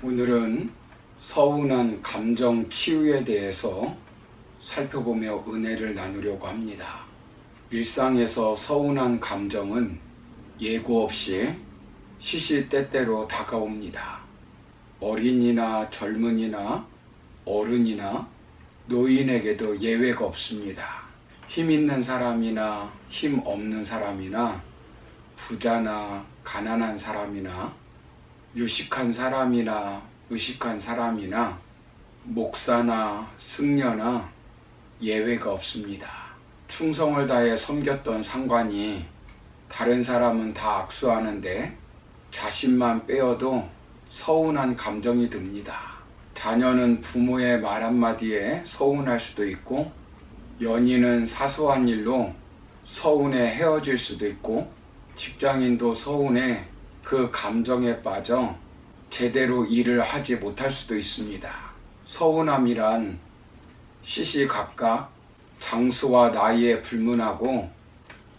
오늘은 서운한 감정 치유에 대해서 살펴보며 은혜를 나누려고 합니다. 일상에서 서운한 감정은 예고 없이 시시때때로 다가옵니다. 어린이나 젊은이나 어른이나 노인에게도 예외가 없습니다. 힘 있는 사람이나 힘 없는 사람이나 부자나 가난한 사람이나 유식한 사람이나 의식한 사람이나 목사나 승려나 예외가 없습니다. 충성을 다해 섬겼던 상관이 다른 사람은 다 악수하는데 자신만 빼어도 서운한 감정이 듭니다. 자녀는 부모의 말 한마디에 서운할 수도 있고, 연인은 사소한 일로 서운해 헤어질 수도 있고, 직장인도 서운해 그 감정에 빠져 제대로 일을 하지 못할 수도 있습니다. 서운함이란 시시각각 장소와 나이에 불문하고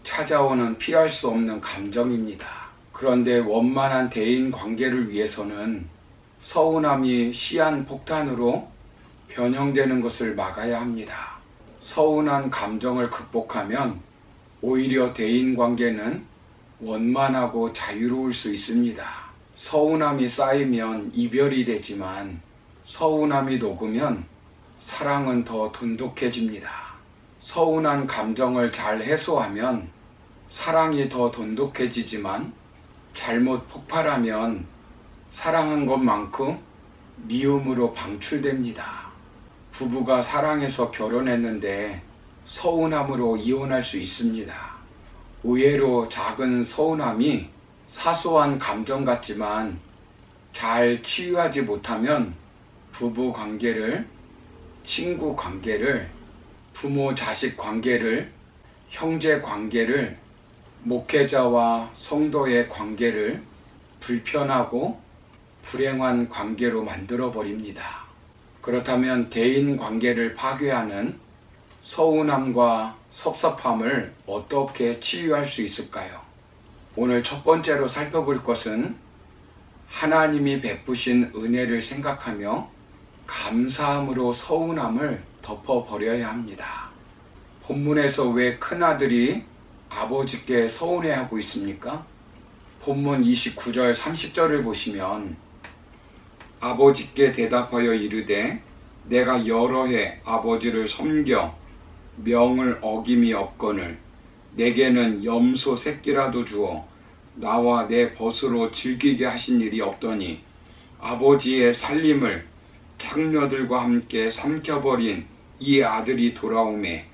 찾아오는 피할 수 없는 감정입니다. 그런데 원만한 대인 관계를 위해서는 서운함이 시한폭탄으로 변형되는 것을 막아야 합니다. 서운한 감정을 극복하면 오히려 대인 관계는 원만하고 자유로울 수 있습니다. 서운함이 쌓이면 이별이 되지만 서운함이 녹으면 사랑은 더 돈독해집니다. 서운한 감정을 잘 해소하면 사랑이 더 돈독해지지만 잘못 폭발하면 사랑한 것만큼 미움으로 방출됩니다. 부부가 사랑해서 결혼했는데 서운함으로 이혼할 수 있습니다. 의외로 작은 서운함이 사소한 감정 같지만 잘 치유하지 못하면 부부 관계를, 친구 관계를, 부모 자식 관계를, 형제 관계를, 목회자와 성도의 관계를 불편하고 불행한 관계로 만들어 버립니다. 그렇다면 대인 관계를 파괴하는 서운함과 섭섭함을 어떻게 치유할 수 있을까요? 오늘 첫 번째로 살펴볼 것은 하나님이 베푸신 은혜를 생각하며 감사함으로 서운함을 덮어버려야 합니다. 본문에서 왜 큰아들이 아버지께 서운해하고 있습니까? 본문 29절 30절을 보시면 아버지께 대답하여 이르되 내가 여러 해 아버지를 섬겨 명을 어김이 없거늘 내게는 염소 새끼라도 주어 나와 내 벗으로 즐기게 하신 일이 없더니 아버지의 살림을 장녀들과 함께 삼켜버린 이 아들이 돌아오매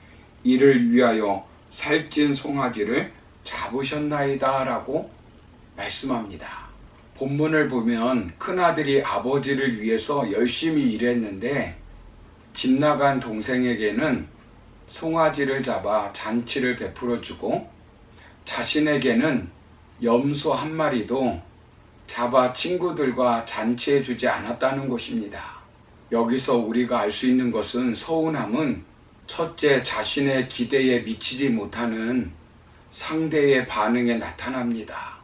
이를 위하여 살찐 송아지를 잡으셨나이다 라고 말씀합니다. 본문을 보면 큰아들이 아버지를 위해서 열심히 일했는데 집 나간 동생에게는 송아지를 잡아 잔치를 베풀어주고 자신에게는 염소 한 마리도 잡아 친구들과 잔치해주지 않았다는 것입니다. 여기서 우리가 알 수 있는 것은 서운함은 첫째, 자신의 기대에 미치지 못하는 상대의 반응에 나타납니다.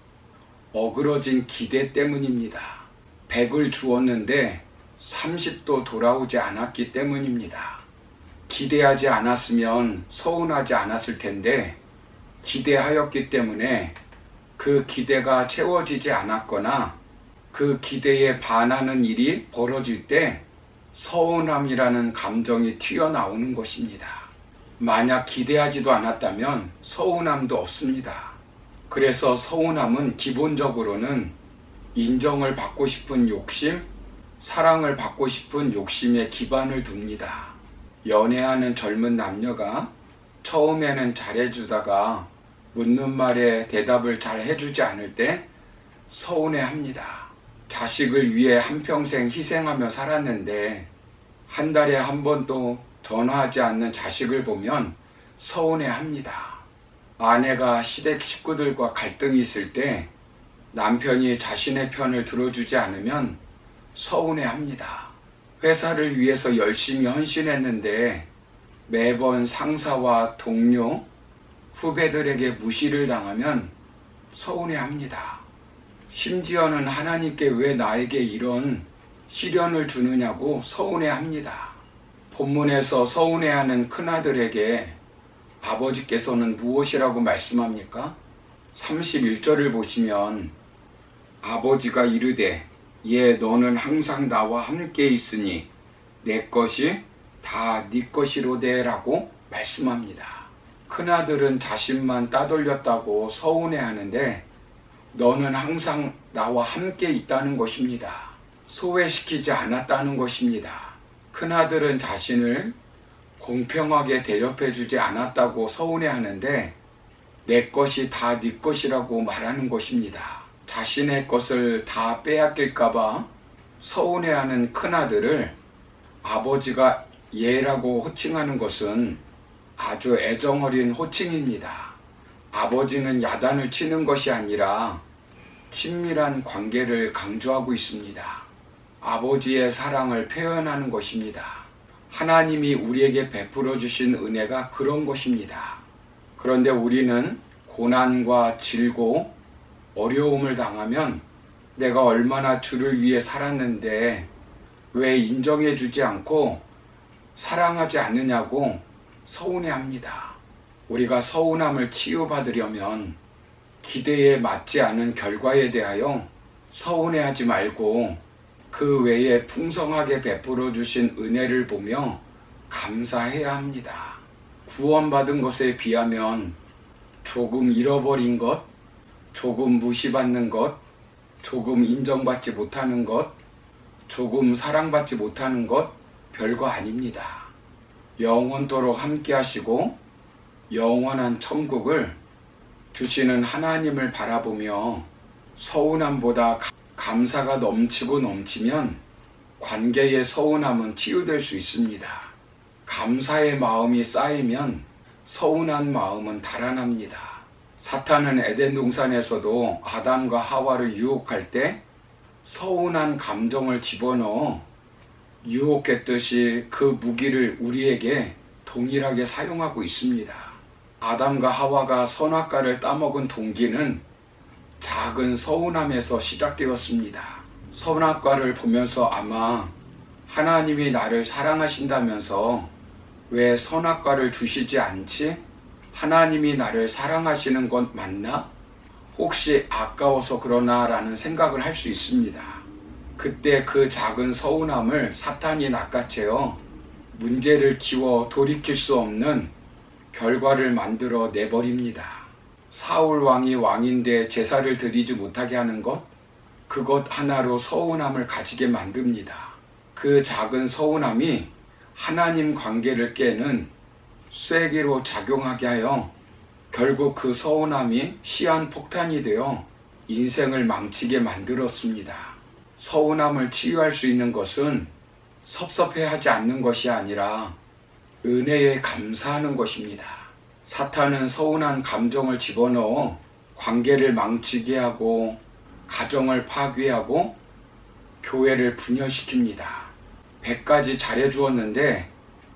어그러진 기대 때문입니다. 100을 주었는데 30도 돌아오지 않았기 때문입니다. 기대하지 않았으면 서운하지 않았을 텐데 기대하였기 때문에 그 기대가 채워지지 않았거나 그 기대에 반하는 일이 벌어질 때 서운함이라는 감정이 튀어나오는 것입니다. 만약 기대하지도 않았다면 서운함도 없습니다. 그래서 서운함은 기본적으로는 인정을 받고 싶은 욕심, 사랑을 받고 싶은 욕심에 기반을 둡니다. 연애하는 젊은 남녀가 처음에는 잘해주다가 묻는 말에 대답을 잘 해주지 않을 때 서운해합니다. 자식을 위해 한평생 희생하며 살았는데 한 달에 한 번도 전화하지 않는 자식을 보면 서운해합니다. 아내가 시댁 식구들과 갈등이 있을 때 남편이 자신의 편을 들어주지 않으면 서운해합니다. 회사를 위해서 열심히 헌신했는데 매번 상사와 동료, 후배들에게 무시를 당하면 서운해합니다. 심지어는 하나님께 왜 나에게 이런 시련을 주느냐고 서운해합니다. 본문에서 서운해하는 큰아들에게 아버지께서는 무엇이라고 말씀합니까? 31절을 보시면 아버지가 이르되 예 너는 항상 나와 함께 있으니 내 것이 다 네 것이로되 라고 말씀합니다. 큰아들은 자신만 따돌렸다고 서운해하는데 너는 항상 나와 함께 있다는 것입니다. 소외시키지 않았다는 것입니다. 큰아들은 자신을 공평하게 대접해 주지 않았다고 서운해하는데 내 것이 다 네 것이라고 말하는 것입니다. 자신의 것을 다 빼앗길까봐 서운해하는 큰아들을 아버지가 얘라고 호칭하는 것은 아주 애정어린 호칭입니다. 아버지는 야단을 치는 것이 아니라 친밀한 관계를 강조하고 있습니다. 아버지의 사랑을 표현하는 것입니다. 하나님이 우리에게 베풀어 주신 은혜가 그런 것입니다. 그런데 우리는 고난과 질고 어려움을 당하면 내가 얼마나 주를 위해 살았는데 왜 인정해 주지 않고 사랑하지 않느냐고 서운해합니다. 우리가 서운함을 치유받으려면 기대에 맞지 않은 결과에 대하여 서운해하지 말고 그 외에 풍성하게 베풀어 주신 은혜를 보며 감사해야 합니다. 구원받은 것에 비하면 조금 잃어버린 것, 조금 무시받는 것, 조금 인정받지 못하는 것, 조금 사랑받지 못하는 것 별거 아닙니다. 영원토록 함께 하시고 영원한 천국을 주시는 하나님을 바라보며 서운함보다 감사가 넘치고 넘치면 관계의 서운함은 치유될 수 있습니다. 감사의 마음이 쌓이면 서운한 마음은 달아납니다. 사탄은 에덴 동산에서도 아담과 하와를 유혹할 때 서운한 감정을 집어넣어 유혹했듯이 그 무기를 우리에게 동일하게 사용하고 있습니다. 아담과 하와가 선악과를 따먹은 동기는 작은 서운함에서 시작되었습니다. 선악과를 보면서 아마 하나님이 나를 사랑하신다면서 왜 선악과를 주시지 않지? 하나님이 나를 사랑하시는 것 맞나? 혹시 아까워서 그러나 라는 생각을 할 수 있습니다. 그때 그 작은 서운함을 사탄이 낚아채어 문제를 키워 돌이킬 수 없는 결과를 만들어 내버립니다. 사울 왕이 왕인데 제사를 드리지 못하게 하는 것, 그것 하나로 서운함을 가지게 만듭니다. 그 작은 서운함이 하나님 관계를 깨는 쐐기로 작용하게 하여 결국 그 서운함이 시한폭탄이 되어 인생을 망치게 만들었습니다. 서운함을 치유할 수 있는 것은 섭섭해하지 않는 것이 아니라 은혜에 감사하는 것입니다. 사탄은 서운한 감정을 집어넣어 관계를 망치게 하고 가정을 파괴하고 교회를 분열시킵니다. 100가지 잘해주었는데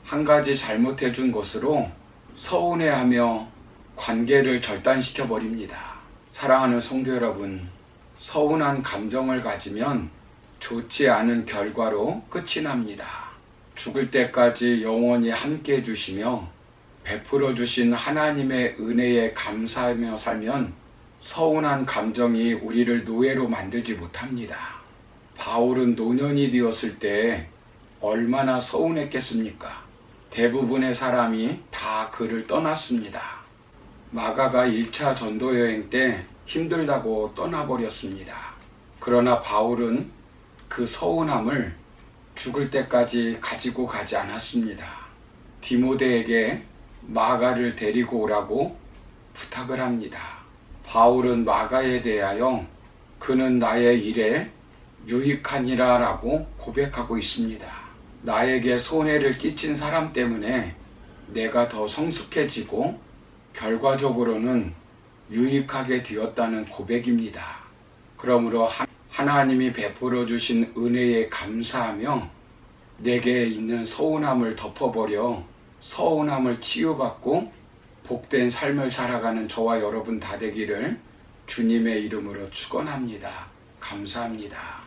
한 가지 잘못해준 것으로 서운해하며 관계를 절단시켜 버립니다. 사랑하는 성도 여러분, 서운한 감정을 가지면 좋지 않은 결과로 끝이 납니다. 죽을 때까지 영원히 함께 해주시며 베풀어 주신 하나님의 은혜에 감사하며 살면 서운한 감정이 우리를 노예로 만들지 못합니다. 바울은 노년이 되었을 때 얼마나 서운했겠습니까? 대부분의 사람이 다 그를 떠났습니다. 마가가 1차 전도 여행 때 힘들다고 떠나버렸습니다. 그러나 바울은 그 서운함을 죽을 때까지 가지고 가지 않았습니다. 디모데에게 마가를 데리고 오라고 부탁을 합니다. 바울은 마가에 대하여 그는 나의 일에 유익하니라 라고 고백하고 있습니다. 나에게 손해를 끼친 사람 때문에 내가 더 성숙해지고 결과적으로는 유익하게 되었다는 고백입니다. 그러므로 하나님이 베풀어 주신 은혜에 감사하며 내게 있는 서운함을 덮어버려 서운함을 치유받고 복된 삶을 살아가는 저와 여러분 다 되기를 주님의 이름으로 축원합니다. 감사합니다.